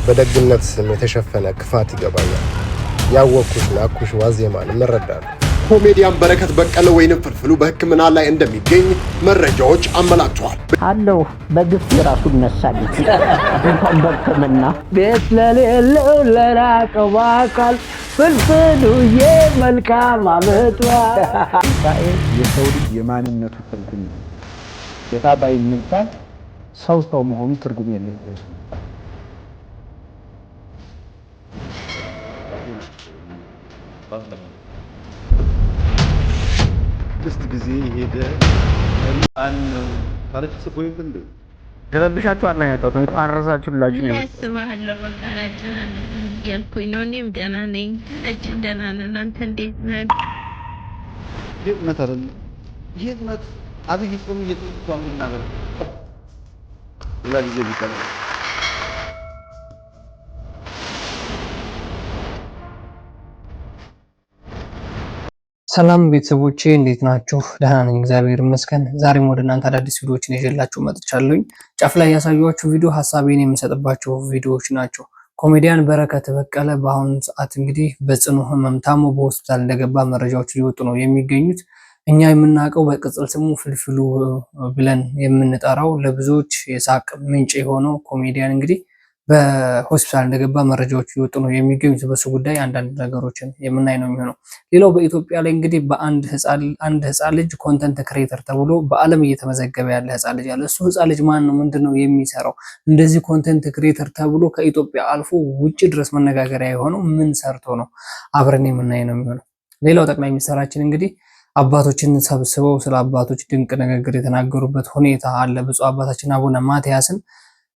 በደግነት ስም የተሸፈነ ክፋት ይገባኛል። ያወኩሽ ናኩሽ ዋዜማን እረዳለሁ። ኮሜዲያን በረከት በቀለ ወይንም ፍልፍሉ በሕክምና ላይ እንደሚገኝ መረጃዎች አመላክተዋል። አለው በግፍ የራሱ ነሳል እንኳን በሕክምና ቤት ለሌለው ለራቀው አካል ፍልፍሉዬ መልካም አመቷ የሰው ልጅ የማንነቱ ትርጉም ነው። የታባይነት ሰው መሆኑ ትርጉም የለውም። ስድስት ጊዜ ሄደ ታሪክ ጽፎ ይፈንድ ደረብሻችሁ አናያጣው ነው አረሳችሁላችሁ ነው ያስባለሁ ያልኩኝ ነው። እኔም ደህና ነኝ። ደህና ነን። አንተ እንዴት ነህ? ይሄት አይደል? ይሄት ናት? አብይ ጾም እየተጾም ነበር ለጊዜ ቢቀር ሰላም ቤተሰቦቼ እንዴት ናችሁ? ደህና ነኝ እግዚአብሔር ይመስገን። ዛሬም ወደ እናንተ አዳዲስ ቪዲዮዎችን ይዤላችሁ መጥቻለሁ። ጫፍ ላይ ያሳየኋችሁ ቪዲዮ ሐሳቤን የምሰጥባቸው ቪዲዮዎች ናቸው። ኮሜዲያን በረከት በቀለ በአሁኑ ሰዓት እንግዲህ በጽኑ ህመም ታሞ በሆስፒታል እንደገባ መረጃዎች እየወጡ ነው የሚገኙት። እኛ የምናውቀው በቅጽል ስሙ ፍልፍሉ ብለን የምንጠራው ለብዙዎች የሳቅ ምንጭ የሆነው ኮሜዲያን እንግዲህ በሆስፒታል እንደገባ መረጃዎች እየወጡ ነው የሚገኙት። በሱ ጉዳይ አንዳንድ ነገሮችን የምናይ ነው የሚሆነው። ሌላው በኢትዮጵያ ላይ እንግዲህ በአንድ ህፃን ልጅ ኮንተንት ክሬተር ተብሎ በዓለም እየተመዘገበ ያለ ህፃን ልጅ አለ። እሱ ህፃን ልጅ ማን ነው? ምንድነው የሚሰራው? እንደዚህ ኮንተንት ክሬተር ተብሎ ከኢትዮጵያ አልፎ ውጭ ድረስ መነጋገሪያ የሆነው ምን ሰርቶ ነው? አብረን የምናይ ነው የሚሆነው። ሌላው ጠቅላይ ሚኒስትራችን እንግዲህ አባቶችን ሰብስበው ስለ አባቶች ድንቅ ንግግር የተናገሩበት ሁኔታ አለ። ብፁዕ አባታችን አቡነ ማትያስን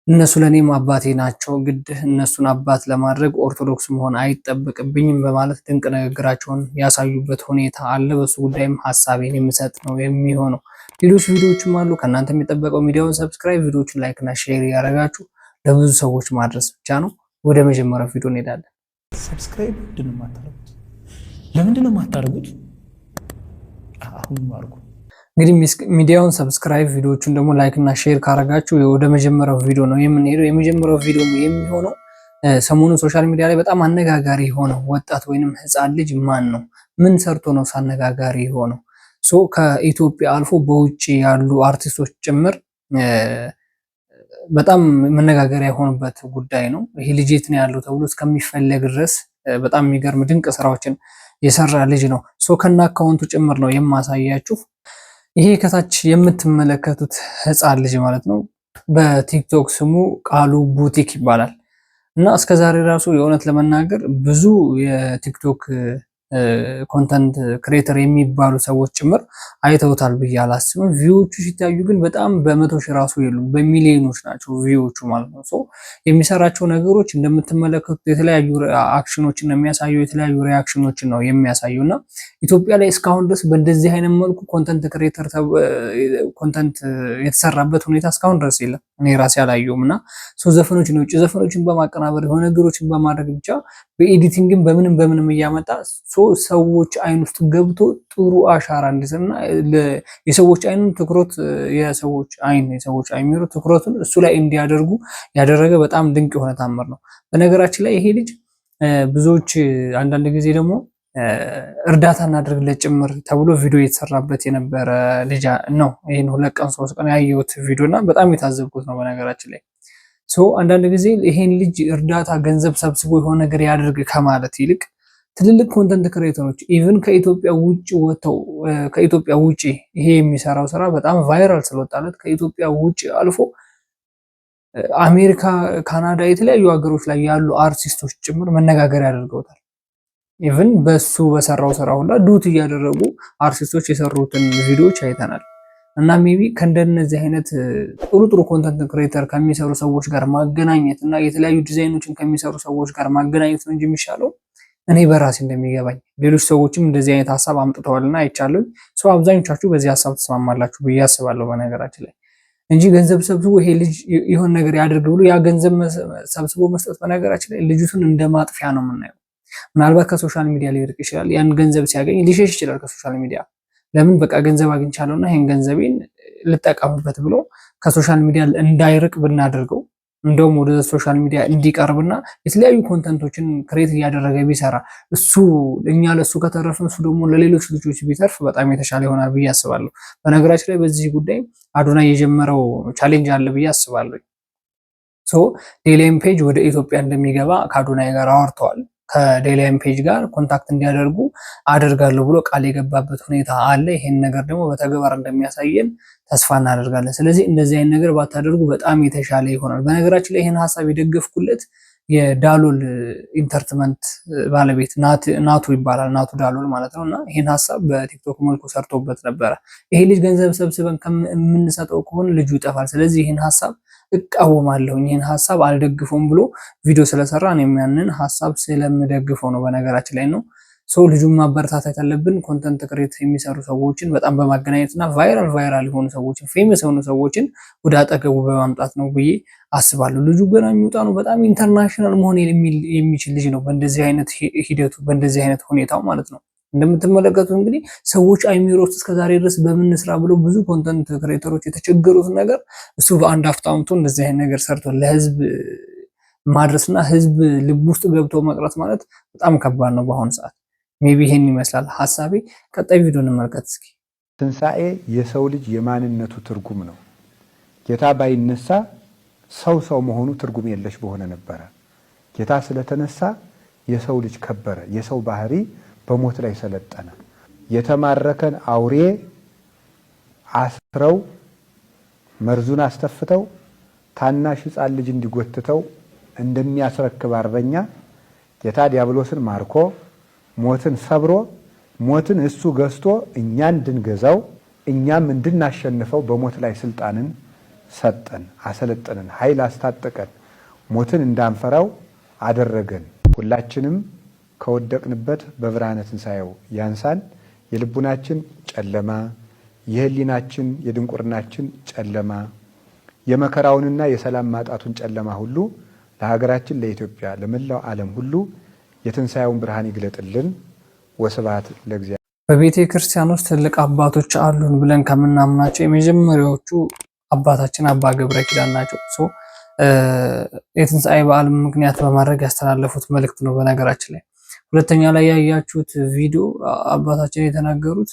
እነሱ ለኔም አባቴ ናቸው፣ ግድ እነሱን አባት ለማድረግ ኦርቶዶክስ መሆን አይጠበቅብኝም በማለት ድንቅ ንግግራቸውን ያሳዩበት ሁኔታ አለ። በሱ ጉዳይም ሐሳቤን የምሰጥ ነው የሚሆነው። ሌሎች ቪዲዮዎችም አሉ። ከእናንተ የሚጠበቀው ሚዲያውን ሰብስክራይብ፣ ቪዲዮዎችን ላይክ እና ሼር ያደረጋችሁ ለብዙ ሰዎች ማድረስ ብቻ ነው። ወደ መጀመሪያው ቪዲዮ እንሄዳለን። ሰብስክራይብ ምንድነው የማታደርጉት? ለምንድነው የማታደርጉት? አሁን ማርኩ እንግዲህ ሚዲያውን ሰብስክራይብ ቪዲዮዎቹን ደግሞ ላይክ እና ሼር ካረጋችሁ ወደ መጀመሪያው ቪዲዮ ነው የምንሄደው። የመጀመሪያው ቪዲዮ የሚሆነው ሰሞኑን ሶሻል ሚዲያ ላይ በጣም አነጋጋሪ የሆነው ወጣት ወይንም ህፃን ልጅ ማን ነው? ምን ሰርቶ ነው አነጋጋሪ የሆነው? ከኢትዮጵያ አልፎ በውጭ ያሉ አርቲስቶች ጭምር በጣም መነጋገሪያ የሆኑበት ጉዳይ ነው። ይሄ ልጅ የት ነው ያለው ተብሎ እስከሚፈለግ ድረስ በጣም የሚገርም ድንቅ ስራዎችን የሰራ ልጅ ነው። ከና አካውንቱ ጭምር ነው የማሳያችሁ። ይሄ ከታች የምትመለከቱት ህፃን ልጅ ማለት ነው በቲክቶክ ስሙ ቃሉ ቡቲክ ይባላል እና እስከዛሬ ራሱ የእውነት ለመናገር ብዙ የቲክቶክ ኮንተንት ክሬተር የሚባሉ ሰዎች ጭምር አይተውታል ብዬ አላስብም። ቪዎቹ ሲታዩ ግን በጣም በመቶ ሺህ ራሱ የሉም፣ በሚሊዮኖች ናቸው ቪዎቹ ማለት ነው። የሚሰራቸው ነገሮች እንደምትመለከቱት የተለያዩ አክሽኖችን ነው የሚያሳየው፣ የተለያዩ ሪያክሽኖችን ነው የሚያሳየው እና ኢትዮጵያ ላይ እስካሁን ድረስ በእንደዚህ አይነት መልኩ ኮንተንት ክሬተር ኮንተንት የተሰራበት ሁኔታ እስካሁን ድረስ የለም። እኔ ራሴ አላየሁም እና ዘፈኖችን የውጭ ዘፈኖችን በማቀናበር የሆነ ነገሮችን በማድረግ ብቻ በኤዲቲንግም በምንም እያመጣ ሰዎች አይን ውስጥ ገብቶ ጥሩ አሻራ እንዲሰጥና የሰዎች አይን ትኩረት የሰዎች አይን ሚሮ ትኩረቱን እሱ ላይ እንዲያደርጉ ያደረገ በጣም ድንቅ የሆነ ታምር ነው። በነገራችን ላይ ይሄ ልጅ ብዙዎች አንዳንድ ጊዜ ደግሞ እርዳታ እናደርግለት ጭምር ተብሎ ቪዲዮ የተሰራበት የነበረ ልጅ ነው። ይሄን 2 ቀን 3 ቀን ያየሁት ቪዲዮና በጣም የታዘብኩት ነው በነገራችን ላይ። አንዳንድ ጊዜ ይሄን ልጅ እርዳታ ገንዘብ ሰብስቦ የሆነ ነገር ያደርግ ከማለት ይልቅ ትልልቅ ኮንተንት ክሬተሮች ኢቭን ከኢትዮጵያ ውጪ ወጥተው ከኢትዮጵያ ውጪ ይሄ የሚሰራው ስራ በጣም ቫይራል ስለወጣለት ከኢትዮጵያ ውጪ አልፎ አሜሪካ፣ ካናዳ የተለያዩ ሀገሮች ላይ ያሉ አርቲስቶች ጭምር መነጋገር ያደርገውታል። ኢቭን በሱ በሰራው ስራ ሁላ ዱት እያደረጉ አርቲስቶች የሰሩትን ቪዲዮዎች አይተናል። እና ሜቢ ከእንደነዚህ አይነት ጥሩ ኮንተንት ክሬተር ከሚሰሩ ሰዎች ጋር ማገናኘት እና የተለያዩ ዲዛይኖችን ከሚሰሩ ሰዎች ጋር ማገናኘት ነው እንጂ የሚሻለው እኔ በራሴ እንደሚገባኝ ሌሎች ሰዎችም እንደዚህ አይነት ሐሳብ አምጥተዋልና አይቻለሁ። አብዛኞቻችሁ በዚህ ሐሳብ ተስማማላችሁ ብዬ አስባለሁ በነገራችን ላይ እንጂ ገንዘብ ሰብስቦ ይሄ ልጅ የሆነ ነገር ያድርግ ብሎ ያ ገንዘብ ሰብስቦ መስጠት በነገራችን ላይ ልጅቱን እንደማጥፊያ ነው የምናየው። ምናልባት ከሶሻል ሚዲያ ሊርቅ ይችላል። ያን ገንዘብ ሲያገኝ ሊሸሽ ይችላል ከሶሻል ሚዲያ። ለምን በቃ ገንዘብ አግኝቻለሁና ይሄን ገንዘቤን ልጠቀምበት ብሎ ከሶሻል ሚዲያ እንዳይርቅ ብናደርገው እንደውም ወደ ሶሻል ሚዲያ እንዲቀርብና የተለያዩ ኮንተንቶችን ክሬት እያደረገ ቢሰራ እሱ እኛ ለሱ ከተረፍን እሱ ደግሞ ለሌሎች ልጆች ቢተርፍ በጣም የተሻለ ይሆናል ብዬ አስባለሁ። በነገራችን ላይ በዚህ ጉዳይ አዶናይ የጀመረው ቻሌንጅ አለ ብዬ አስባለሁ። ዴሊም ፔጅ ወደ ኢትዮጵያ እንደሚገባ ከአዶናይ ጋር አወርተዋል። ከዴሊም ፔጅ ጋር ኮንታክት እንዲያደርጉ አደርጋለሁ ብሎ ቃል የገባበት ሁኔታ አለ። ይሄን ነገር ደግሞ በተግባር እንደሚያሳየን ተስፋ እናደርጋለን። ስለዚህ እንደዚህ አይነት ነገር ባታደርጉ በጣም የተሻለ ይሆናል። በነገራችን ላይ ይሄን ሐሳብ የደገፍኩለት የዳሎል ኢንተርቴይንመንት ባለቤት ናቱ ይባላል፣ ናቱ ዳሎል ማለት ነውና ይሄን ሐሳብ በቲክቶክ መልኩ ሰርቶበት ነበረ። ይሄ ልጅ ገንዘብ ሰብስበን ከምንሰጠው ከሆነ ልጁ ይጠፋል። ስለዚህ ይሄን ሐሳብ እቃወማለሁ፣ ይሄን ሐሳብ አልደግፈውም ብሎ ቪዲዮ ስለሰራ ነው የሚያንን ሐሳብ ስለምደግፈው ነው በነገራችን ላይ ነው። ልጁን ማበረታታት ያለብን ኮንተንት ክሬት የሚሰሩ ሰዎችን በጣም በማገናኘትና ቫይራል የሆኑ ሰዎችን ፌመስ የሆኑ ሰዎችን ወደ አጠገቡ በማምጣት ነው ብዬ አስባለሁ። ልጁ ገና የሚወጣ ነው። በጣም ኢንተርናሽናል መሆን የሚችል ልጅ ነው። በእንደዚህ አይነት ሂደቱ በእንደዚህ አይነት ሁኔታው ማለት ነው። እንደምትመለከቱት እንግዲህ ሰዎች አይሚሮ ውስጥ እስከዛሬ ድረስ በምንስራ ብለው ብዙ ኮንተንት ክሬተሮች የተቸገሩት ነገር እሱ በአንድ አፍታ አምጥቶ እንደዚህ አይነት ነገር ሰርቶ ለህዝብ ማድረስና ህዝብ ልብ ውስጥ ገብቶ መቅረት ማለት በጣም ከባድ ነው በአሁኑ ሰዓት። ሜቢ ይሄን ይመስላል ሐሳቤ። ቀጣይ ቪዲዮ እንመልከት እስኪ። ትንሣኤ የሰው ልጅ የማንነቱ ትርጉም ነው። ጌታ ባይነሳ ሰው መሆኑ ትርጉም የለሽ በሆነ ነበረ። ጌታ ስለተነሳ የሰው ልጅ ከበረ። የሰው ባህሪ በሞት ላይ ሰለጠነ። የተማረከን አውሬ አስረው መርዙን አስተፍተው ታናሽ ሕፃን ልጅ እንዲጎትተው እንደሚያስረክብ አርበኛ ጌታ ዲያብሎስን ማርኮ ሞትን ሰብሮ ሞትን እሱ ገዝቶ እኛን እንድንገዛው እኛም እንድናሸንፈው በሞት ላይ ስልጣንን ሰጠን፣ አሰለጠንን፣ ኃይል አስታጠቀን፣ ሞትን እንዳንፈራው አደረገን። ሁላችንም ከወደቅንበት በብርሃነ ትንሣኤው ያንሳን። የልቡናችን ጨለማ፣ የህሊናችን የድንቁርናችን ጨለማ፣ የመከራውንና የሰላም ማጣቱን ጨለማ ሁሉ ለሀገራችን ለኢትዮጵያ ለመላው ዓለም ሁሉ የትንሣኤውን ብርሃን ይግለጥልን። ወስብሐት ለእግዚአብሔር። በቤተ ክርስቲያን ውስጥ ትልቅ አባቶች አሉን ብለን ከምናምናቸው የመጀመሪያዎቹ አባታችን አባ ገብረ ኪዳን ናቸው። የትንሣኤ በዓል ምክንያት በማድረግ ያስተላለፉት መልእክት ነው። በነገራችን ላይ ሁለተኛ ላይ ያያችሁት ቪዲዮ አባታችን የተናገሩት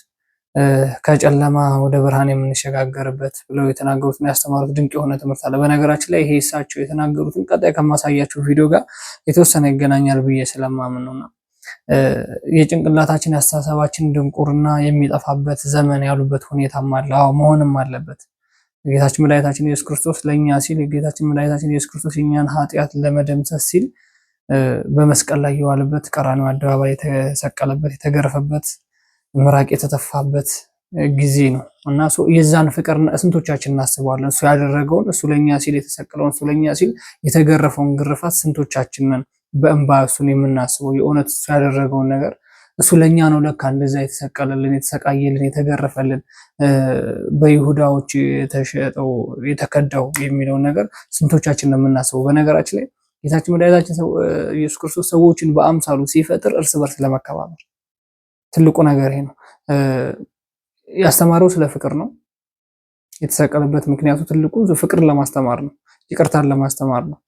ከጨለማ ወደ ብርሃን የምንሸጋገርበት ብለው የተናገሩትና ያስተማሩት ድንቅ የሆነ ትምህርት አለ። በነገራችን ላይ ይሄ እሳቸው የተናገሩትን ቀጣይ ከማሳያችሁ ቪዲዮ ጋር የተወሰነ ይገናኛል ብዬ ስለማምን ነውና የጭንቅላታችን ያስተሳሰባችን ድንቁርና የሚጠፋበት ዘመን ያሉበት ሁኔታም አለ። መሆንም አለበት። ጌታችን መድኃኒታችን ኢየሱስ ክርስቶስ ለኛ ሲል ጌታችን መድኃኒታችን ኢየሱስ ክርስቶስ የኛን ኃጢአት ለመደምሰስ ሲል በመስቀል ላይ የዋለበት ቀራንዮ አደባባይ የተሰቀለበት የተገረፈበት ምራቅ የተተፋበት ጊዜ ነው እና የዛን ፍቅር ስንቶቻችን እናስበዋለን? እሱ ያደረገውን እሱ ለኛ ሲል የተሰቀለውን እሱ ለኛ ሲል የተገረፈውን ግርፋት ስንቶቻችንን በእንባ እሱን የምናስበው? የእውነት እሱ ያደረገውን ነገር እሱ ለኛ ነው ለካ እንደዛ የተሰቀለልን የተሰቃየልን የተገረፈልን በይሁዳዎች የተሸጠው የተከዳው የሚለውን ነገር ስንቶቻችን ነው የምናስበው? በነገራችን ላይ ጌታችን መድኃኒታችን ኢየሱስ ክርስቶስ ሰዎችን በአምሳሉ ሲፈጥር እርስ በርስ ለመከባበር ትልቁ ነገር ይሄ ነው። ያስተማረው ስለ ፍቅር ነው። የተሰቀለበት ምክንያቱ ትልቁ ፍቅርን ለማስተማር ነው፣ ይቅርታን ለማስተማር ነው።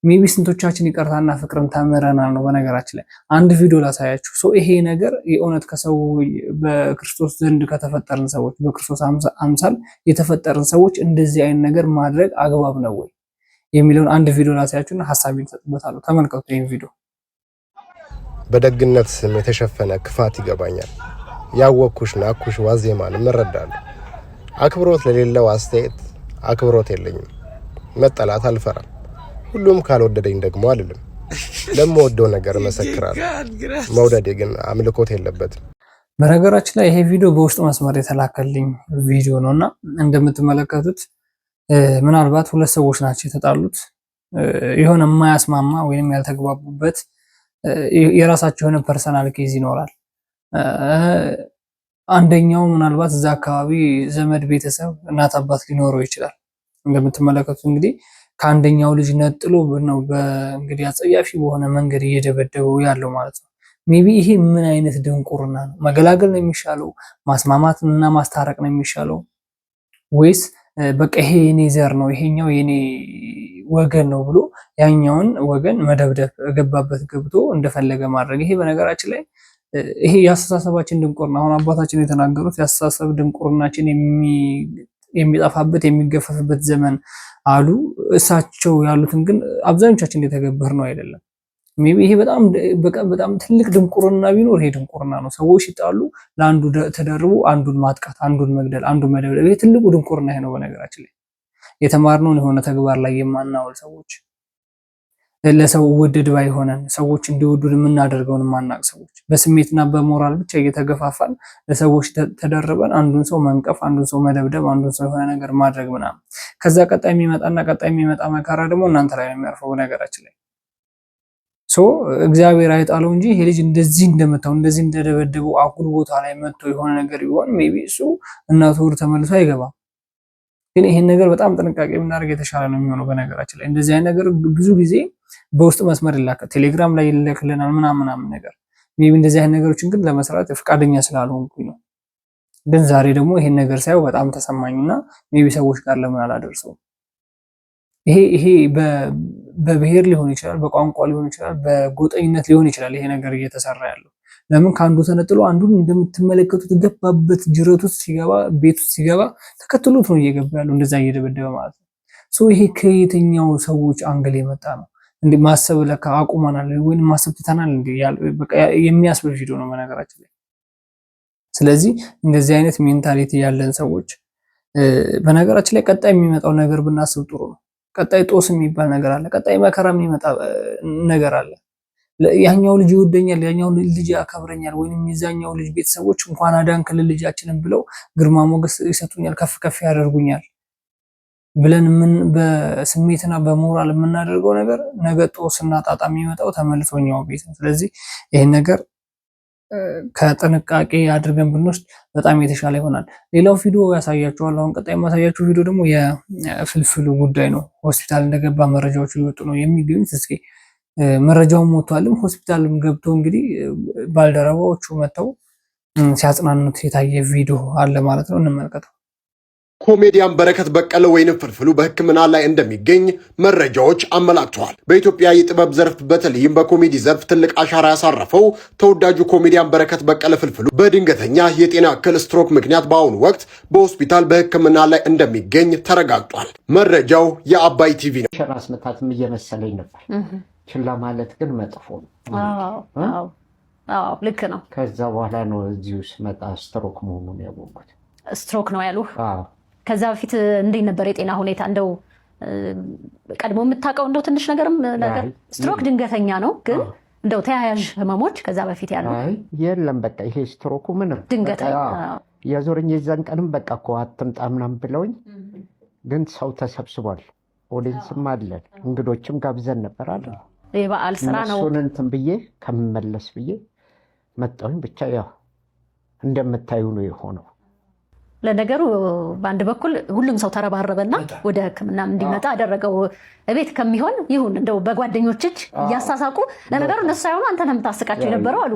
ሜቢ ስንቶቻችን ይቅርታና ፍቅርን ተምረናል ነው። በነገራችን ላይ አንድ ቪዲዮ ላሳያችሁ። ይሄ ነገር የእውነት ከሰው በክርስቶስ ዘንድ ከተፈጠርን ሰዎች በክርስቶስ አምሳል የተፈጠርን ሰዎች እንደዚህ አይነት ነገር ማድረግ አግባብ ነው ወይ የሚለውን አንድ ቪዲዮ ላሳያችሁና ሐሳቤን ሰጥበታለሁ። ተመልከቱ ይሄን ቪዲዮ። በደግነት ስም የተሸፈነ ክፋት ይገባኛል። ያወኩሽ ናኩሽ ዋዜማን እረዳለሁ። አክብሮት ለሌለው አስተያየት አክብሮት የለኝም። መጠላት አልፈራም። ሁሉም ካልወደደኝ ደግሞ አልልም። ለምወደው ነገር መሰክራለሁ። መውደዴ ግን አምልኮት የለበትም። በነገራችን ላይ ይሄ ቪዲዮ በውስጥ መስመር የተላከልኝ ቪዲዮ ነውና እንደምትመለከቱት ምናልባት ሁለት ሰዎች ናቸው የተጣሉት። የሆነ የማያስማማ ወይንም ያልተግባቡበት የራሳቸው የሆነ ፐርሰናል ኬዝ ይኖራል። አንደኛው ምናልባት እዛ አካባቢ ዘመድ ቤተሰብ እናት አባት ሊኖረው ይችላል። እንደምትመለከቱት እንግዲህ ከአንደኛው ልጅ ነጥሎ ነው በእንግዲህ አጸያፊ በሆነ መንገድ እየደበደበው ያለው ማለት ነው። ሜቢ ይሄ ምን አይነት ድንቁርና ነው? መገላገል ነው የሚሻለው? ማስማማትና ማስታረቅ ነው የሚሻለው? ወይስ በቃ ይሄ የኔ ዘር ነው ይሄኛው የኔ ወገን ነው ብሎ ያኛውን ወገን መደብደብ ገባበት ገብቶ እንደፈለገ ማድረግ ይሄ በነገራችን ላይ ይሄ ያስተሳሰባችን ድንቁርና አሁን አባታችን የተናገሩት ያስተሳሰብ ድንቁርናችን የሚጠፋበት የሚገፈፍበት ዘመን አሉ እሳቸው ያሉትን ግን አብዛኞቻችን የተገበር ነው አይደለም ሜቢ ይሄ በጣም ትልቅ ድንቁርና ቢኖር ይሄ ድንቁርና ነው ሰዎች ሲጣሉ ለአንዱ ተደርቦ አንዱን ማጥቃት አንዱን መግደል አንዱን መደብደብ ይሄ ትልቁ ድንቁርና ይሄ ነው በነገራችን ላይ የተማርነውን የሆነ ተግባር ላይ የማናውል ሰዎች ለሰው ወደድ ባይሆነን ሰዎች እንዲወዱን የምናደርገውን ማናቅ ሰዎች በስሜትና በሞራል ብቻ እየተገፋፋን ለሰዎች ተደርበን አንዱን ሰው መንቀፍ አንዱን ሰው መደብደብ አንዱን ሰው የሆነ ነገር ማድረግ ምናምን ከዛ ቀጣይ የሚመጣ መከራ ደግሞ እናንተ ላይ ነው የሚያርፈው በነገራችን ላይ እግዚአብሔር አይጣለው እንጂ ይሄ ልጅ እንደዚህ እንደመታው እንደዚህ እንደደበደበው አጉል ቦታ ላይ መጥቶ የሆነ ነገር ይሆን ሜቢ እሱ እናቱ ወር ተመልሶ አይገባም ግን ይሄን ነገር በጣም ጥንቃቄ ብናደርግ የተሻለ ነው የሚሆነው በነገራችን ላይ እንደዚህ አይነት ነገር ብዙ ጊዜ በውስጥ መስመር ይላካል ቴሌግራም ላይ ይልክልናል ምናምን ነገር ሜቢ እንደዚህ አይነት ነገሮችን ግን ለመስራት ፍቃደኛ ስላልሆንኩኝ ነው ግን ዛሬ ደግሞ ይሄን ነገር ሳይው በጣም ተሰማኝና ሜቢ ሰዎች ጋር ለምን አላደርሰው ይሄ በብሔር ሊሆን ይችላል በቋንቋ ሊሆን ይችላል በጎጠኝነት ሊሆን ይችላል ይሄ ነገር እየተሰራ ያለው ለምን ካንዱ ተነጥሎ አንዱን እንደምትመለከቱት ገባበት ጅረቱ ሲገባ ቤቱ ሲገባ ተከትሎት ነው እየገባ ያለው እንደዛ እየደበደበ ማለት ነው ይሄ ከየትኛው ሰዎች አንግል የመጣ ነው እንዴ ማሰብ ለካ አቁማናል ወይ ማሰብ ትተናል እንዴ በቃ የሚያስብል ቪዲዮ ነው በነገራችን ላይ ስለዚህ እንደዚህ አይነት ሜንታሊቲ ያለን ሰዎች በነገራችን ላይ ቀጣይ የሚመጣው ነገር ብናስብ ጥሩ ነው ቀጣይ ጦስ የሚባል ነገር አለ ቀጣይ መከራ የሚመጣ ነገር አለ ያኛው ልጅ ይወደኛል ያኛው ልጅ ያከብረኛል ወይንም የዛኛው ልጅ ቤተሰቦች እንኳን አዳን ክልል ልጃችንን ብለው ግርማ ሞገስ ይሰጡኛል ከፍ ያደርጉኛል ብለን ምን በስሜትና በሞራል የምናደርገው ነገር ነገ ጦስና ጣጣ የሚመጣው ተመልሶኛው ቤት ነው ስለዚህ ይሄን ነገር ከጥንቃቄ አድርገን ብንወስድ በጣም የተሻለ ይሆናል ሌላው ቪዲዮ ያሳያችኋል አሁን ቀጣይ ማሳያችሁ ቪዲዮ ደግሞ የፍልፍሉ ጉዳይ ነው ሆስፒታል እንደገባ መረጃዎች ይወጡ ነው የሚገኙት እስኪ መረጃውን ሞቷልም ሆስፒታልም ገብቶ እንግዲህ ባልደረባዎቹ መተው ሲያጽናኑት የታየ ቪዲዮ አለ ማለት ነው እንመልከተው ኮሜዲያን በረከት በቀለ ወይንም ፍልፍሉ በሕክምና ላይ እንደሚገኝ መረጃዎች አመላክተዋል። በኢትዮጵያ የጥበብ ዘርፍ በተለይም በኮሜዲ ዘርፍ ትልቅ አሻራ ያሳረፈው ተወዳጁ ኮሜዲያን በረከት በቀለ ፍልፍሉ በድንገተኛ የጤና እክል ስትሮክ ምክንያት በአሁኑ ወቅት በሆስፒታል በሕክምና ላይ እንደሚገኝ ተረጋግጧል። መረጃው የአባይ ቲቪ ነው። ራስ ምታትም እየመሰለኝ ነበር። ችላ ማለት ግን መጥፎ ነው። አዎ ልክ ነው። ከዛ በኋላ ነው እዚሁ ስመጣ ስትሮክ መሆኑን ያወቅሁት። ስትሮክ ነው ያሉህ? ከዛ በፊት እንዴት ነበር የጤና ሁኔታ? እንደው ቀድሞ የምታውቀው እንደው ትንሽ ነገር ስትሮክ ድንገተኛ ነው ግን እንደው ተያያዥ ህመሞች ከዛ በፊት ያሉ? የለም በቃ ይሄ ስትሮኩ ምንም ድንገተኛ የዞርኝ የዛን ቀንም በቃ እኮ አትምጣ ምናምን ብለውኝ፣ ግን ሰው ተሰብስቧል፣ ኦዲየንስም አለን፣ እንግዶችም ጋብዘን ነበር አለ። የበዓል ስራ ነው እሱን እንትን ብዬ ከምመለስ ብዬ መጣሁኝ። ብቻ ያው እንደምታዩ ነው የሆነው። ለነገሩ በአንድ በኩል ሁሉም ሰው ተረባረበና ወደ ሕክምና እንዲመጣ አደረገው። እቤት ከሚሆን ይሁን እንደው በጓደኞች እጅ እያሳሳቁ፣ ለነገሩ እነሱ ሳይሆኑ አንተ ነው የምታስቃቸው የነበረው አሉ።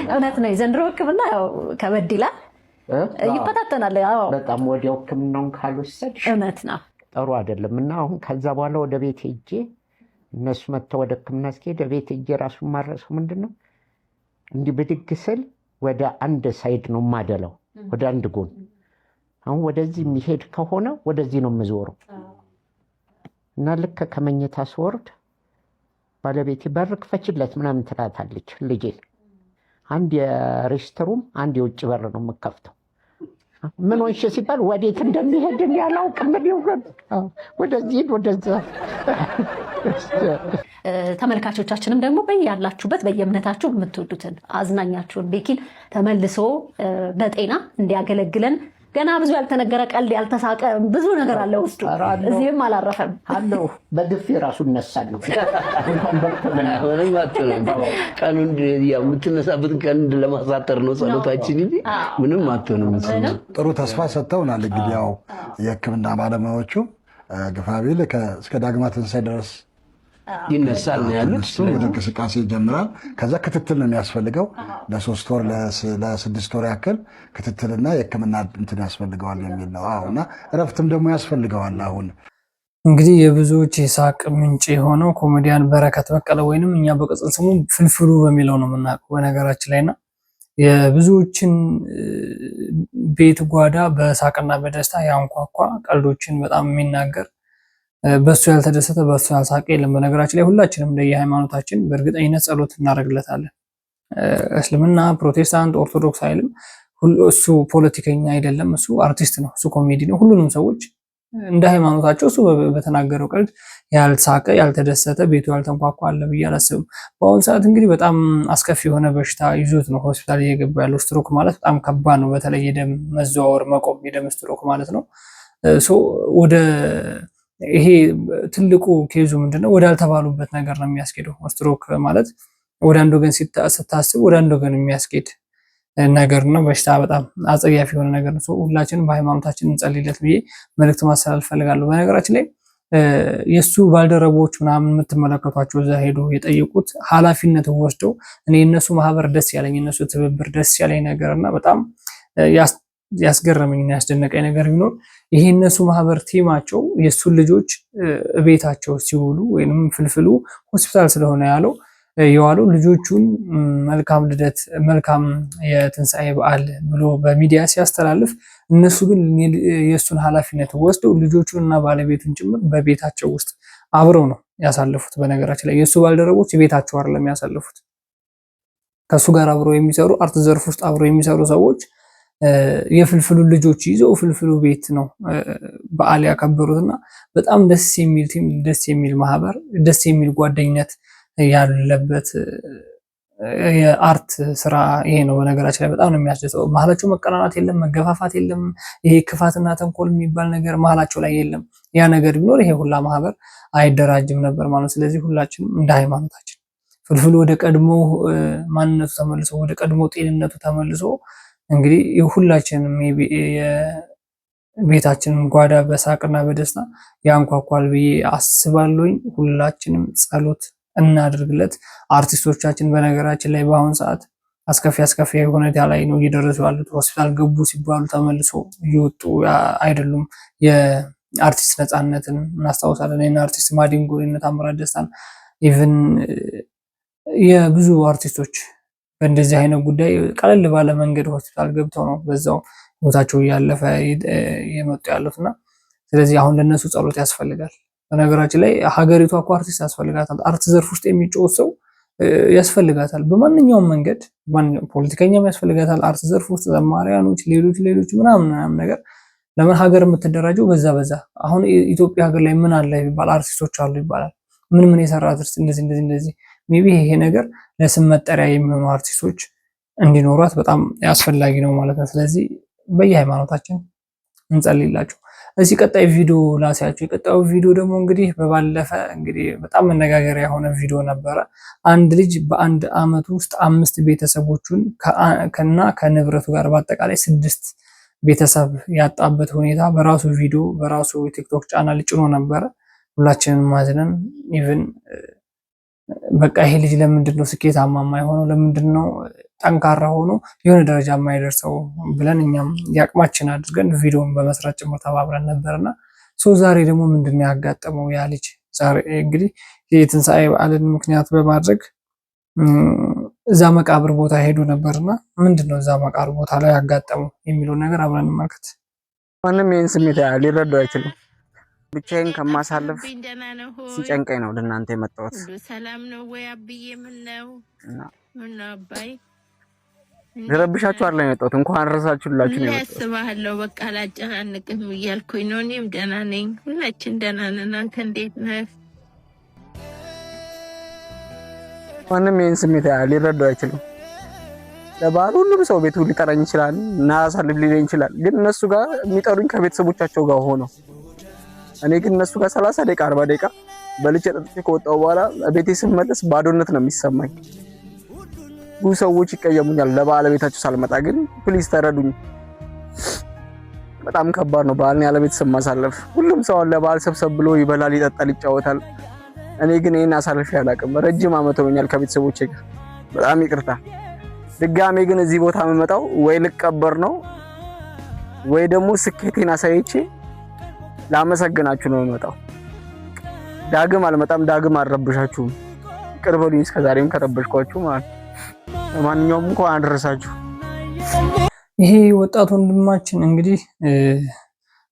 እውነት ነው። የዘንድሮ ሕክምና ያው ከበድ ይላል፣ ይፈታተናል። በጣም ወዲያው ሕክምናውን ካልወሰድሽ እውነት ነው ጥሩ አይደለም። እና አሁን ከዛ በኋላ ወደ ቤት ሄጄ እነሱ መጥተው ወደ ሕክምና እስኪሄድ ቤት ሄጄ ራሱን ማረሰው ምንድን ነው እንዲህ ብድግ ስል ወደ አንድ ሳይድ ነው የማደለው፣ ወደ አንድ ጎን። አሁን ወደዚህ የሚሄድ ከሆነ ወደዚህ ነው የምዞረው እና ልክ ከመኝታ ስወርድ ባለቤቴ በር ክፈችለት ምናምን ትላታለች ልጄን። አንድ የሬስትሩም አንድ የውጭ በር ነው የምከፍተው። ምን ሆንሽ ሲባል ወዴት እንደሚሄድ ያላውቅም፣ ወደዚህ ወደዛ። ተመልካቾቻችንም ደግሞ በያላችሁበት በየእምነታችሁ የምትወዱትን አዝናኛችሁን ቤኪን ተመልሶ በጤና እንዲያገለግለን ገና ብዙ ያልተነገረ ቀልድ ያልተሳቀ ብዙ ነገር አለ ውስጡ። እዚህም አላረፈም አለው። በግፍ ራሱ እነሳለሁ። ቀኑን የምትነሳበትን ቀን ለማሳጠር ነው ጸሎታችን እንጂ ምንም አትሆንም። ጥሩ ተስፋ ሰጥተውናል። እንግዲህ ያው የሕክምና ባለሙያዎቹ ግፋቢል እስከ ዳግማ ትንሣኤ ድረስ ይነሳል ነው ያሉት። እሱ ወደ እንቅስቃሴ ይጀምራል። ከዛ ክትትል ነው የሚያስፈልገው። ለ3 ወር ለ6 ወር ያክል ክትትልና የሕክምና እንትን ያስፈልገዋል የሚል ነው። አዎ እና እረፍትም ደግሞ ያስፈልገዋል። አሁን እንግዲህ የብዙዎች የሳቅ ምንጭ የሆነው ኮሜዲያን በረከት በቀለ ወይንም እኛ በቅጽል ስሙ ፍልፍሉ በሚለው ነው የምናውቀው በነገራችን ላይና የብዙዎችን ቤት ጓዳ በሳቅና በደስታ ያንኳኳ ቀልዶችን በጣም የሚናገር በሱ ያልተደሰተ በሱ ያልሳቀ የለም። በነገራችን ላይ ሁላችንም እንደየሃይማኖታችን በእርግጠኝነት ጸሎት እናደርግለታለን። እስልምና፣ ፕሮቴስታንት፣ ኦርቶዶክስ አይልም። እሱ ፖለቲከኛ አይደለም። እሱ አርቲስት ነው። እሱ ኮሜዲ ነው። ሁሉንም ሰዎች እንደ ሃይማኖታቸው እሱ በተናገረው ቀልድ ያልሳቀ ያልተደሰተ ቤቱ ያልተንኳኳ አለ ብዬ አላስብም። በአሁኑ ሰዓት እንግዲህ በጣም አስከፊ የሆነ በሽታ ይዞት ነው ሆስፒታል እየገባ ያለው። ስትሮክ ማለት በጣም ከባድ ነው። በተለይ የደም መዘዋወር መቆም፣ የደም ስትሮክ ማለት ነው። ወደ ይሄ ትልቁ ኬዙ ምንድነው? ወዳልተባሉበት ነገር ነው የሚያስኬደው። ስትሮክ ማለት ወደ አንድ ወገን ስታስብ ወደ አንድ ወገን የሚያስኬድ ነገር ነው። በሽታ በጣም አጸያፊ የሆነ ነገር ነው። ሁላችንም በሃይማኖታችን እንጸልይለት ብዬ መልእክት ማስተላለፍ ፈልጋለሁ። በነገራችን ላይ የሱ ባልደረቦች ምናምን የምትመለከቷቸው እዛ ሄዱ የጠየቁት ኃላፊነት ወስደው እኔ የነሱ ማህበር ደስ ያለኝ የነሱ ትብብር ደስ ያለኝ ነገርና በጣም ያስገረመኝና ያስደነቀኝ ነገር ቢኖር ይሄ እነሱ ማህበር ቲማቸው የሱን ልጆች ቤታቸው ሲውሉ ወይንም ፍልፍሉ ሆስፒታል ስለሆነ ያለው የዋሉ ልጆቹን መልካም ልደት መልካም የትንሣኤ በዓል ብሎ በሚዲያ ሲያስተላልፍ እነሱ ግን የሱን ኃላፊነት ወስደው ልጆቹንና ባለቤቱን ጭምር በቤታቸው ውስጥ አብረው ነው ያሳለፉት። በነገራችን ላይ የሱ ባልደረቦች ቤታቸው አይደለም ያሳለፉት። ከሱ ጋር አብረው የሚሰሩ አርት ዘርፍ ውስጥ አብረው የሚሰሩ ሰዎች የፍልፍሉ ልጆች ይዘው ፍልፍሉ ቤት ነው በዓል ያከበሩትና በጣም ደስ የሚል ቲም፣ ደስ የሚል ማህበር፣ ደስ የሚል ጓደኝነት ያለበት የአርት ስራ ይሄ ነው። በነገራችን ላይ በጣም ነው የሚያስደስተው። መሀላቸው መቀናናት የለም፣ መገፋፋት የለም። ይሄ ክፋትና ተንኮል የሚባል ነገር መሀላቸው ላይ የለም። ያ ነገር ቢኖር ይሄ ሁላ ማህበር አይደራጅም ነበር ማለት። ስለዚህ ሁላችንም እንደ ሃይማኖታችን ፍልፍሉ ወደ ቀድሞ ማንነቱ ተመልሶ ወደ ቀድሞ ጤንነቱ ተመልሶ እንግዲህ ሁላችንም የቤታችንን ጓዳ በሳቅና በደስታ ያንኳኳል ብዬ አስባለሁኝ። ሁላችንም ጸሎት እናድርግለት። አርቲስቶቻችን በነገራችን ላይ በአሁኑ ሰዓት አስከፊ ሁኔታ ላይ ነው እየደረሱ ያሉት። ሆስፒታል ገቡ ሲባሉ ተመልሶ እየወጡ አይደሉም። የአርቲስት ነፃነትን እናስታውሳለን። እና አርቲስት ማዲንጎ እና ታምራት ደስታን ኢቭን የብዙ አርቲስቶች በእንደዚህ አይነት ጉዳይ ቀለል ባለ መንገድ ሆስፒታል ገብተው ነው በዛው ህይወታቸው እያለፈ የመጡ ያሉትና ስለዚህ አሁን ለነሱ ጸሎት ያስፈልጋል። በነገራችን ላይ ሀገሪቷ እኮ አርቲስት ያስፈልጋታል። አርት ዘርፍ ውስጥ የሚጮህ ሰው ያስፈልጋታል። በማንኛውም መንገድ ፖለቲከኛም ያስፈልጋታል። አርት ዘርፍ ውስጥ ዘማሪያኖች፣ ሌሎች ምናምን ነገር ለምን ሀገር የምትደራጀው በዛ አሁን ኢትዮጵያ ሀገር ላይ ምን አለ ይባል አርቲስቶች አሉ ይባላል። ምን የሰራ አርቲስት እንደዚህ ሜቢ ይሄ ነገር ለስም መጠሪያ የሚሆኑ አርቲስቶች እንዲኖሯት በጣም አስፈላጊ ነው ማለት ነው። ስለዚህ በየሃይማኖታችን እንጸልይላቸው። እዚህ ቀጣይ ቪዲዮ ላሳያችሁ። የቀጣዩ ቪዲዮ ደግሞ እንግዲህ በባለፈ እንግዲህ በጣም መነጋገሪያ የሆነ ቪዲዮ ነበረ። አንድ ልጅ በአንድ አመት ውስጥ 5 ቤተሰቦቹን ከንብረቱ ጋር በአጠቃላይ 6 ቤተሰብ ያጣበት ሁኔታ በራሱ ቪዲዮ በራሱ ቲክቶክ ቻናል ጭኖ ነበረ። ሁላችንም ማዝነን ኢቭን በቃ ይሄ ልጅ ለምንድነው ስኬታማ የማይሆነው? ለምንድነው ጠንካራ ሆኖ የሆነ ደረጃ የማይደርሰው ብለን እኛም ያቅማችን አድርገን ቪዲዮን በመስራት ጭምር ተባብረን ነበርና ዛሬ ደግሞ ምንድነው ያጋጠመው ያ ልጅ? ዛሬ እንግዲህ የትንሣኤ በዓልን ምክንያት በማድረግ እዛ መቃብር ቦታ ሄዶ ነበርና ምንድነው እዛ መቃብር ቦታ ላይ ያጋጠመው የሚለውን ነገር አብረን እንመልከት። ማንም ይሄን ስሜት ሊረዳው አይችልም። ብቻዬን ከማሳለፍ ሲጨንቀኝ ነው ለእናንተ የመጣሁት። ሰላም ነው ወይ አብዬ? ምን ነው አባይ? ልረብሻችሁ አይደለም የመጣሁት፣ እንኳን ረሳችሁላችሁ ነው የመጣሁት። ያስባለሁ በቃ ላጨናንቅም እያልኩኝ ነው። እኔም ደህና ነኝ፣ ሁላችን ደህና ነን። አንተ እንዴት ነህ? ማንም ይሄን ስሜት ሊረዳው አይችልም። ለበዓል ሁሉም ሰው ቤቱ ሊጠራኝ ይችላል እና አሳልፍ ሊለኝ ይችላል። ግን እነሱ ጋር የሚጠሩኝ ከቤተሰቦቻቸው ጋር ሆኖ እኔ ግን እነሱ ጋር 30 ደቂቃ 40 ደቂቃ በልቼ ጠጥቼ ከወጣሁ በኋላ ቤቴ ስመለስ ባዶነት ነው የሚሰማኝ። ብዙ ሰዎች ይቀየሙኛል ለባለቤታቸው ሳልመጣ። ግን ፕሊዝ ተረዱኝ። በጣም ከባድ ነው በዓልን ያለ ቤተሰብ ማሳለፍ። ሁሉም ሰው ለበዓል ሰብሰብ ብሎ ይበላል፣ ይጠጣል፣ ይጫወታል። እኔ ግን ይሄን አሳልፌ አላውቅም። ረጅም ዓመት ሆኖኛል ከቤተሰቦቼ ጋር። በጣም ይቅርታ። ድጋሜ ግን እዚህ ቦታ የምመጣው ወይ ልቀበር ነው ወይ ደግሞ ስኬቴን አሳይቼ ላመሰግናችሁ ነው የምመጣው። ዳግም አልመጣም፣ ዳግም አልረብሻችሁም። ይቅር በሉኝ እስከዛሬም ከረበሽኳችሁ ማለት ነው። ለማንኛውም እንኳን አደረሳችሁ። ይሄ ወጣት ወንድማችን እንግዲህ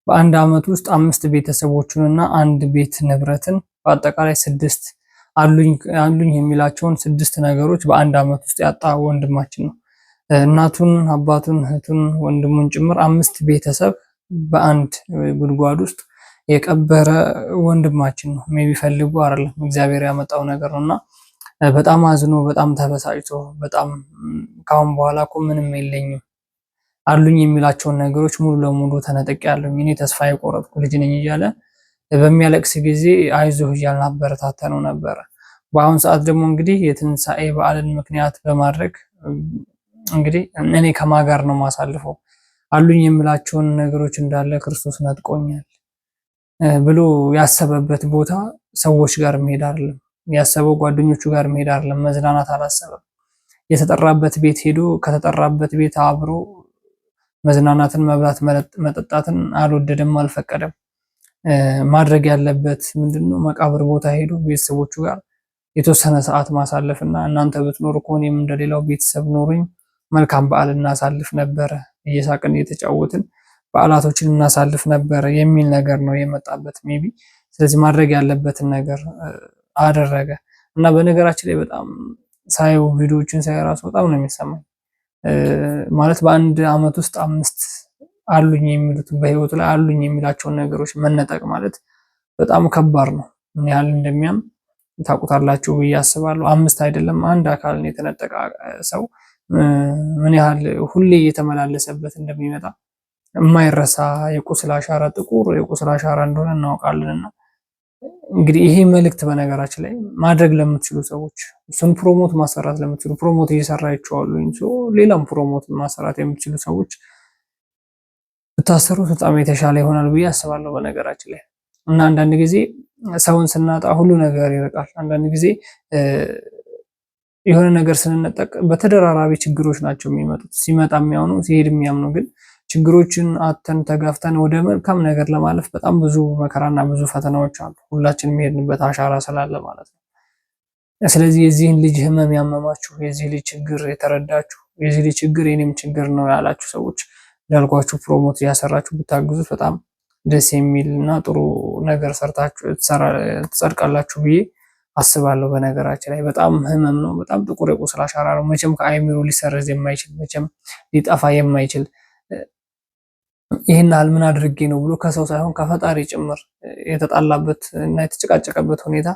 በአንድ ዓመት ውስጥ 5 ቤተሰቦቹንና 1 ቤት ንብረትን በአጠቃላይ 6 አሉኝ የሚላቸውን 6 ነገሮች በአንድ ዓመት ውስጥ ያጣ ወንድማችን ነው። እናቱን፣ አባቱን፣ እህቱን፣ ወንድሙን ጭምር 5 ቤተሰብ በአንድ ጉድጓድ ውስጥ የቀበረ ወንድማችን ነው። ሜቢ ፈልጉ አይደለም እግዚአብሔር ያመጣው ነገር ነውና በጣም አዝኖ በጣም ተበሳጭቶ በጣም ካሁን በኋላ እኮ ምንም የለኝም አሉኝ የሚላቸውን ነገሮች ሙሉ ለሙሉ ተነጥቄያለሁ፣ እኔ ተስፋ የቆረጥኩ ልጅ ነኝ እያለ በሚያለቅስ ጊዜ አይዞህ እያልን አበረታተነው ነበረ። በአሁን ሰዓት ደግሞ እንግዲህ የትንሣኤ በዓልን ምክንያት በማድረግ እንግዲህ እኔ ከማጋር ነው ማሳልፈው አሉኝ የሚላቸውን ነገሮች እንዳለ ክርስቶስ ነጥቆኛል ብሎ ያሰበበት ቦታ ሰዎች ጋር መሄድ አይደለም፣ ያሰበው ጓደኞቹ ጋር መሄድ አይደለም፣ መዝናናት አላሰበም። የተጠራበት ቤት ሄዶ ከተጠራበት ቤት አብሮ መዝናናትን፣ መብላት፣ መጠጣትን አልወደደም፣ አልፈቀደም። ማድረግ ያለበት ምንድነው? መቃብር ቦታ ሄዶ ቤተሰቦቹ ጋር የተወሰነ ሰዓት ማሳለፍና እናንተ ብትኖሩ ከሆነም እንደሌላው ቤተሰብ ኖሩኝ መልካም በዓል እናሳልፍ ነበረ፣ እየሳቅን እየተጫወትን በዓላቶችን እናሳልፍ ነበረ የሚል ነገር ነው የመጣበት ሜቢ። ስለዚህ ማድረግ ያለበትን ነገር አደረገ እና በነገራችን ላይ በጣም ሳየው ቪዲዮዎችን ሳይ ራሱ በጣም ነው የሚሰማኝ። ማለት በአንድ ዓመት ውስጥ 5 አሉኝ የሚሉት በህይወቱ ላይ አሉኝ የሚላቸውን ነገሮች መነጠቅ ማለት በጣም ከባድ ነው። ምን ያህል እንደሚያም ታውቁታላችሁ ብዬ አስባለሁ። 5 አይደለም 1 አካልን የተነጠቀ ሰው ምን ያህል ሁሌ እየተመላለሰበት እንደሚመጣ የማይረሳ የቁስል አሻራ፣ ጥቁር የቁስል አሻራ እንደሆነ እናውቃለንና እንግዲህ ይሄ መልእክት በነገራችን ላይ ማድረግ ለምትችሉ ሰዎች እሱን ፕሮሞት ማሰራት ለምትችሉ ፕሮሞት እየሰራችኋል እንጂ ሌላም ፕሮሞት ማሰራት የምትችሉ ሰዎች ብታሰሩት በጣም የተሻለ ይሆናል ብዬ አስባለሁ በነገራችን ላይ። እና አንዳንድ ጊዜ ሰውን ስናጣ ሁሉ ነገር ይርቃል። አንዳንድ ጊዜ የሆነ ነገር ስንነጠቅ በተደራራቢ ችግሮች ናቸው የሚመጡት። ሲመጣ የሚያምኑ ሲሄድ የሚያምኑ ግን ችግሮችን አተን ተጋፍተን ወደ መልካም ነገር ለማለፍ በጣም ብዙ መከራና ብዙ ፈተናዎች አሉ። ሁላችንም የሚሄድንበት አሻራ ስላለ ማለት ነው። ስለዚህ የዚህን ልጅ ህመም ያመማችሁ፣ የዚህ ልጅ ችግር የተረዳችሁ፣ የዚህ ልጅ ችግር የኔም ችግር ነው ያላችሁ ሰዎች እንዳልኳችሁ ፕሮሞት እያሰራችሁ ብታግዙት በጣም ደስ የሚልና ጥሩ ነገር ሰርታችሁ ትጸድቃላችሁ ብዬ አስባለሁ። በነገራችን ላይ በጣም ህመም ነው። በጣም ጥቁር የቁስል አሻራ ነው። መቼም ከአይምሮ ሊሰረዝ የማይችል መቼም ሊጠፋ የማይችል ይህን ያህል ምን አድርጌ ነው ብሎ ከሰው ሳይሆን ከፈጣሪ ጭምር የተጣላበት እና የተጨቃጨቀበት ሁኔታ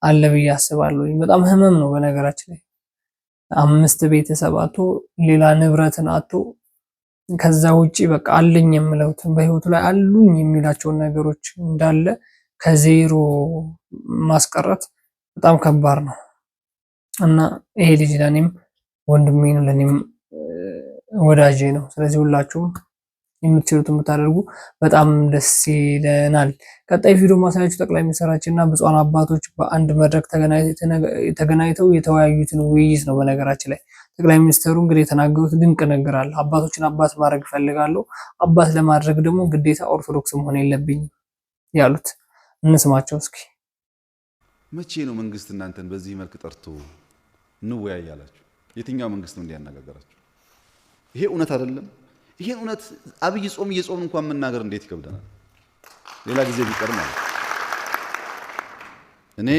አለ ብዬ አስባለሁ። በጣም ህመም ነው። በነገራችን ላይ 5 ቤተሰብ አጥቶ ሌላ ንብረትን አጥቶ ከዛ ውጪ በቃ አለኝ የምለውት በህይወቱ ላይ አሉኝ የሚላቸውን ነገሮች እንዳለ ከዜሮ ማስቀረት በጣም ከባድ ነው እና ይሄ ልጅ ለኔም ወንድሜ ነው፣ ለኔም ወዳጄ ነው። ስለዚህ ሁላችሁም የምትችሉትን ብታደርጉ በጣም ደስ ይለናል። ቀጣይ ቪዲዮ ማሳያችሁ ጠቅላይ ሚኒስትራችንና ብፁዓን አባቶች በአንድ መድረክ ተገናኝተው የተወያዩትን ውይይት ነው። በነገራችን ላይ ጠቅላይ ሚኒስትሩ እንግዲህ የተናገሩት ድንቅ ነገር አለ። አባቶችን አባት ማድረግ እፈልጋለሁ፣ አባት ለማድረግ ደግሞ ግዴታ ኦርቶዶክስ መሆን የለብኝም ያሉት እንስማቸው እስኪ። መቼ ነው መንግስት እናንተን በዚህ መልክ ጠርቶ እንወያይ ያላችሁ? የትኛው መንግስት ነው እንዲያነጋገራችሁ? ይሄ እውነት አይደለም። ይሄን እውነት አብይ ጾም እየጾምን እንኳን መናገር እንዴት ይከብደናል። ሌላ ጊዜ ቢቀር ማለት እኔ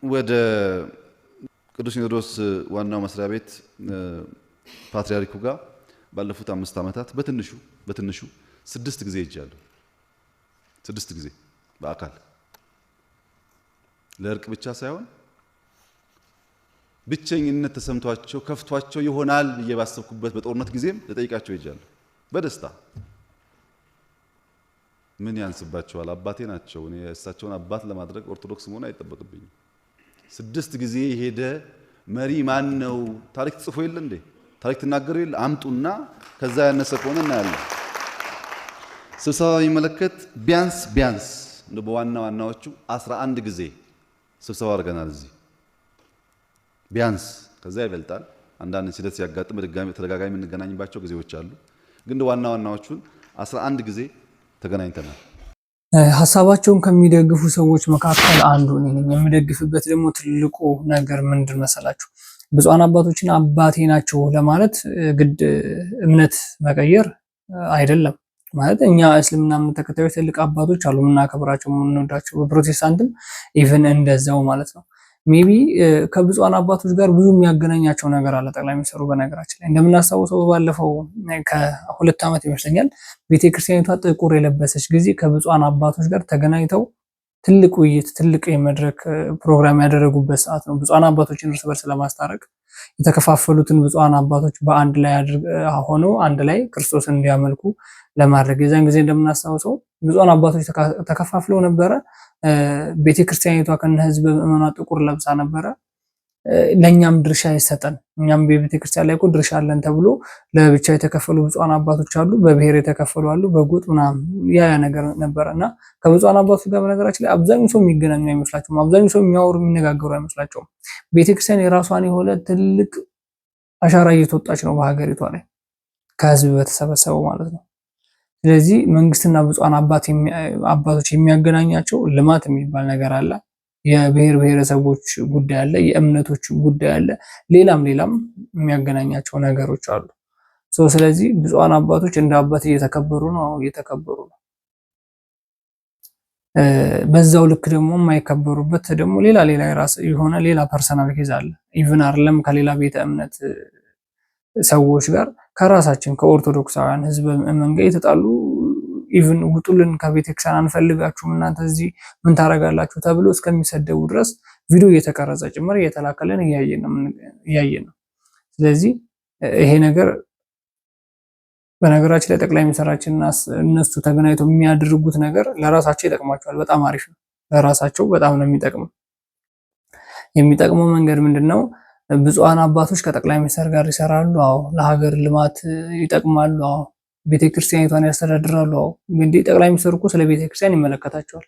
ወደ ቅዱስ ሲኖዶስ ዋናው መስሪያ ቤት ፓትርያርኩ ጋር ባለፉት 5 ዓመታት በትንሹ 6 ጊዜ ሄጃለሁ። 6 ጊዜ በአካል ለእርቅ ብቻ ሳይሆን ብቸኝነት ተሰምቷቸው ከፍቷቸው ይሆናል ብዬ ባሰብኩበት በጦርነት ጊዜም ልጠይቃቸው ሄጃለሁ በደስታ። ምን ያንስባቸዋል? አባቴ ናቸው። እኔ እሳቸውን አባት ለማድረግ ኦርቶዶክስ መሆን አይጠበቅብኝም። 6 ጊዜ የሄደ መሪ ማን ነው? ታሪክ ጽፎ የለ እንዴ? ታሪክ ትናገሩ የለ? አምጡና ከዛ ያነሰ ከሆነ እናያለን። ስብሰባ የሚመለከት ቢያንስ በዋና ዋናዎቹ 11 ጊዜ ስብሰባ አድርገናል እዚህ ቢያንስ ከዛ ይበልጣል። አንዳንድ ስደት ሲያጋጥም ተደጋጋሚ የምንገናኝባቸው ጊዜዎች አሉ። ግን ዋና ዋናዎቹን 11 ጊዜ ተገናኝተናል። ሀሳባቸውን ከሚደግፉ ሰዎች መካከል አንዱ ነኝ። የምደግፍበት ደግሞ ትልቁ ነገር ምንድን መሰላችሁ? ብፁዓን አባቶችን አባቴ ናቸው ለማለት ግድ እምነት መቀየር አይደለም። ማለት እኛ እስልምና እምነት ተከታዮች ትልቅ አባቶች አሉ የምናከብራቸው የምንወዳቸው፣ በፕሮቴስታንትም ኢቭን እንደዛው ማለት ነው። ሜቢ ከብፁዓን አባቶች ጋር ብዙ የሚያገናኛቸው ነገር አለ ጠቅላይ ሚኒስትሩ። በነገራችን ላይ እንደምናስታውሰው ባለፈው ከ2 ዓመት ይመስለኛል ቤተክርስቲያኒቷ ጥቁር የለበሰች ጊዜ ከብፁዓን አባቶች ጋር ተገናኝተው ትልቅ ውይይት፣ ትልቅ የመድረክ ፕሮግራም ያደረጉበት ሰዓት ነው። ብፁዓን አባቶችን እርስ በርስ ለማስታረቅ የተከፋፈሉትን ብፁዓን አባቶች በአንድ ላይ ሆነው አንድ ላይ ክርስቶስን እንዲያመልኩ ለማድረግ የዛን ጊዜ እንደምናስታውሰው ብፁዓን አባቶች ተከፋፍለው ነበረ። ቤተክርስቲያኒቷ ከነ ህዝብ ምዕመኗ ጥቁር ለብሳ ነበረ። ለኛም ድርሻ ይሰጠን፣ እኛም በቤተክርስቲያን ላይ እኮ ድርሻ አለን ተብሎ ለብቻ የተከፈሉ ብፁዓን አባቶች አሉ፣ በብሔር የተከፈሉ አሉ፣ በጎጥ ምናምን ያ ነገር ነበረና ከብፁዓን አባቶች ጋር በነገራችን ላይ አብዛኛው ሰው የሚገናኙ አይመስላቸውም። አብዛኛው ሰው የሚያወሩ የሚነጋገሩ አይመስላቸውም። ቤተክርስቲያን የራሷን የሆነ ትልቅ አሻራ እየተወጣች ነው በሀገሪቷ ላይ ከህዝብ በተሰበሰበው ማለት ነው። ስለዚህ መንግስትና ብፁዓን አባቶች የሚያገናኛቸው ልማት የሚባል ነገር አለ፣ የብሔር ብሔረሰቦች ጉዳይ አለ፣ የእምነቶች ጉዳይ አለ፣ ሌላም የሚያገናኛቸው ነገሮች አሉ። ስለዚህ ብፁዓን አባቶች እንደ አባት እየተከበሩ ነው፣ እየተከበሩ ነው። በዛው ልክ ደግሞ የማይከበሩበት ደግሞ ሌላ የራስ የሆነ ሌላ ፐርሰናል ኬዝ አለ። ኢቭን አይደለም ከሌላ ቤተ እምነት ሰዎች ጋር ከራሳችን ከኦርቶዶክሳውያን ህዝብ መንጋ የተጣሉ ኢቭን ውጡልን ከቤተክርስቲያን አንፈልጋችሁም እናንተ እዚህ ምን ታረጋላችሁ ተብሎ እስከሚሰደቡ ድረስ ቪዲዮ እየተቀረጸ ጭምር እየተላከለን እያየን ነው። ስለዚህ ይሄ ነገር በነገራችን ላይ ጠቅላይ ሚኒስትራችንና እነሱ ተገናኝተው የሚያደርጉት ነገር ለራሳቸው ይጠቅማቸዋል። በጣም አሪፍ ነው። ለራሳቸው በጣም ነው የሚጠቅመው መንገድ ምንድነው? ብፁዓን አባቶች ከጠቅላይ ሚኒስትር ጋር ይሰራሉ። አዎ ለሀገር ልማት ይጠቅማሉ። አዎ ቤተክርስቲያኒቷን ያስተዳድራሉ። አዎ እንግዲህ ጠቅላይ ሚኒስትሩ እኮ ስለ ቤተክርስቲያን ይመለከታቸዋል።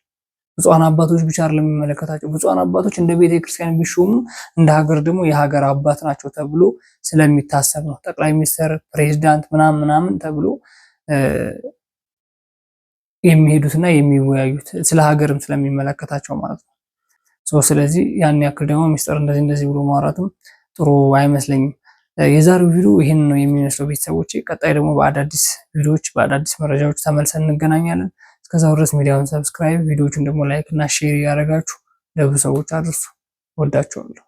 ብፁዓን አባቶች ብቻ አይደለም የሚመለከታቸው። ብፁዓን አባቶች እንደ ቤተክርስቲያን ቢሾሙ እንደ ሀገር ደግሞ የሀገር አባት ናቸው ተብሎ ስለሚታሰብ ነው ጠቅላይ ሚኒስትር፣ ፕሬዝዳንት ምናምን ተብሎ የሚሄዱትና የሚወያዩት ስለ ሀገርም ስለሚመለከታቸው ማለት ነው። ስለዚህ ያን ያክል ደግሞ ሚስጥር እንደዚህ ብሎ ማውራትም ጥሩ አይመስለኝም። የዛሬው ቪዲዮ ይሄን ነው የሚመስለው ቤተሰቦቼ። ቀጣይ ደግሞ በአዳዲስ ቪዲዮዎች በአዳዲስ መረጃዎች ተመልሰን እንገናኛለን። እስከዛው ድረስ ሚዲያውን ሰብስክራይብ፣ ቪዲዮዎቹን ደግሞ ላይክ እና ሼር ያደርጋችሁ ለብዙ ሰዎች አድርሱ። ወዳችኋለሁ።